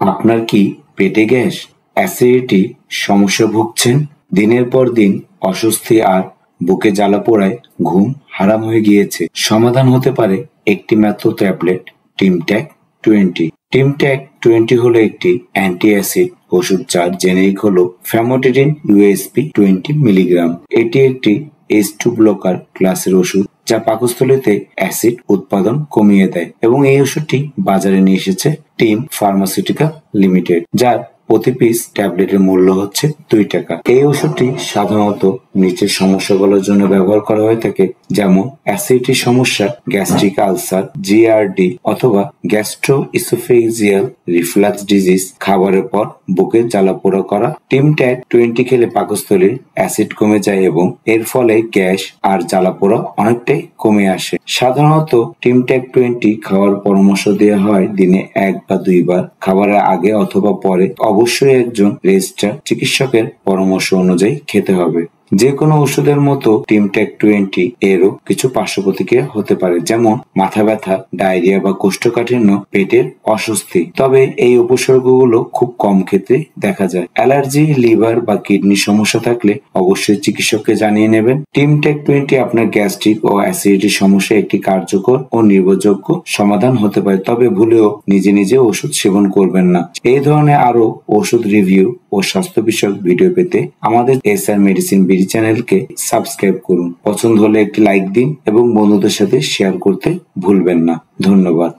আপনার কি পেটে গ্যাস, অ্যাসিডিটি সমস্যা ভুগছেন? দিনের পর দিন অস্বস্তি আর বুকে জ্বালাপোড়ায় ঘুম হারাম হয়ে গিয়েছে? সমাধান হতে পারে একটি মাত্র ট্যাবলেট, টিমট্যাক 20। টিমট্যাক 20 হলো একটি অ্যান্টি অ্যাসিড ওষুধ যার জেনেরিক হলো ফ্যামোটিডিন ইউএসপি 20 মিলিগ্রাম। এটি একটি H2 ব্লকার ক্লাসের ওষুধ যা পাকস্থলীতে অ্যাসিড উৎপাদন কমিয়ে দেয় এবং এই ওষুধটি বাজারে নিয়ে এসেছে টিম ফার্মাসিউটিক্যাল লিমিটেড, যার প্রতি পিস ট্যাবলেটের মূল্য হচ্ছে 2 টাকা। এই ওষুধটি সাধারণত নিচের সমস্যাগুলোর জন্য ব্যবহার করা হয়ে থাকে, যেমন অ্যাসিডিটির সমস্যা, গ্যাস্ট্রিক আলসার, জিআরডি অথবা গ্যাস্ট্রো ইসোফেজিয়াল রিফ্লাক্স ডিজিজ, খাবারের পর বুকে জ্বালাপোড়া করা। টিমট্যাক 20 খেলে পাকস্থলীর অ্যাসিড কমে যায় এবং এর ফলে গ্যাস আর জ্বালাপোড়া অনেকটাই কমে আসে। সাধারণত টিমট্যাক 20 খাওয়ার পরামর্শ দেওয়া হয় দিনে 1 বা 2 বার, খাবারের আগে অথবা পরে। অবশ্যই একজন রেজিস্টার্ড চিকিৎসকের পরামর্শ অনুযায়ী খেতে হবে। যে কোনো ওষুধের মতো টিমট্যাক 20 এরও কিছু পার্শ্ব প্রতিক্রিয়া হতে পারে, যেমন মাথা ব্যথা, ডায়রিয়া বা কোষ্ঠকাঠিন্য, পেটের অস্বস্তি। তবে এই উপসর্গগুলো খুব কম ক্ষেত্রে দেখা যায়। অ্যালার্জি, লিভার বা কিডনির সমস্যা থাকলে অবশ্যই চিকিৎসককে জানিয়ে নেবেন। টিমট্যাক 20 আপনার গ্যাস্ট্রিক ও অ্যাসিডিটির সমস্যা একটি কার্যকর ও নির্ভরযোগ্য সমাধান হতে পারে, তবে ভুলেও নিজে নিজে ওষুধ সেবন করবেন না। এই ধরনের আরো ওষুধ রিভিউ ও স্বাস্থ্য বিষয়ক ভিডিও পেতে আমাদের SR মেডিসিন বিডি চ্যানেলকে সাবস্ক্রাইব করুন। পছন্দ হলে একটি লাইক দিন এবং বন্ধুদের সাথে শেয়ার করতে ভুলবেন না। ধন্যবাদ।